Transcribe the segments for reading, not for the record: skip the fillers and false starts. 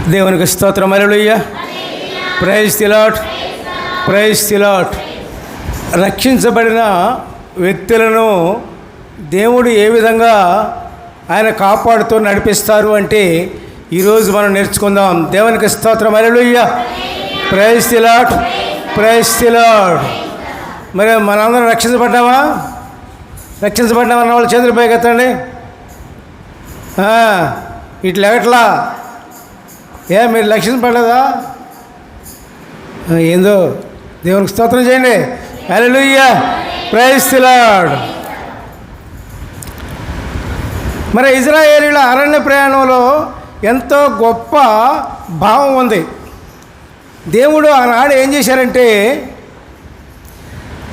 దేవునికి స్తోత్రం. Hallelujah. Praise the lord. Praise the lord. రక్షించబడిన వ్యక్తులను దేవుడు ఏ విధంగా ఆయన కాపాడుతూ నడిపిస్తారు అంటే ఈరోజు మనం నేర్చుకుందాం. దేవునికి స్తోత్రం. Hallelujah. Praise the lord. Praise the lord. మరి మనందరం రక్షించబడ్డామా? రక్షించబడ్డామన్న వాళ్ళు చేతులు పైకెత్తండి. ఇట్లా ఎట్లా మీరు రక్షించబడలేదా? ఏందో దేవునికి స్తోత్రం చేయండి. హల్లెలూయా. Praise the lord. మరి ఇజ్రాయేలీల అరణ్య ప్రయాణంలో ఎంతో గొప్ప భావం ఉంది. దేవుడు ఆనాడు ఏం చేశారంటే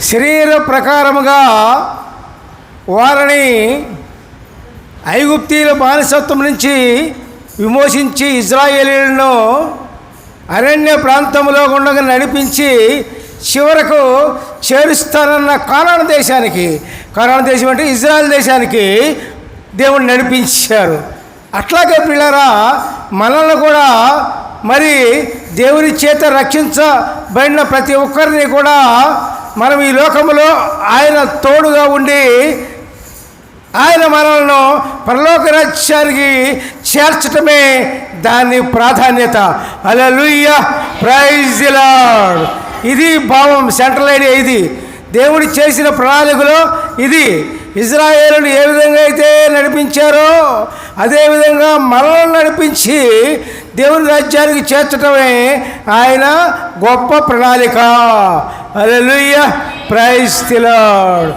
శరీర ప్రకారముగా వారిని ఐగుప్తీయుల బానిసత్వం నుంచి విమోచించి ఇజ్రాయేలీలను అరణ్య ప్రాంతంలో గుండగా నడిపించి చివరకు చేరుస్తానన్న కానాను దేశానికి, కానాను దేశం అంటే ఇజ్రాయెల్ దేశానికి దేవుడు నడిపించారు. అట్లాగే పిల్లరా, మనల్ని కూడా మరి దేవుని చేత రక్షించబడిన ప్రతి ఒక్కరిని కూడా మనం ఈ లోకంలో ఆయన తోడుగా ఉండి ఆయన మనల్ని పరలోక రాజ్యానికి చేర్చటమే దాని ప్రాధాన్యత. హల్లెలూయా. Praise the lord. ఇది భావం, సెంట్రల్ ఐడియా. ఇది దేవుడు చేసిన ప్రణాళికలో ఇది. ఇజ్రాయేలును ఏ విధంగా అయితే నడిపించారో అదేవిధంగా మనల్ని నడిపించి దేవుని రాజ్యానికి చేర్చటమే ఆయన గొప్ప ప్రణాళిక. హల్లెలూయా. Praise the lord.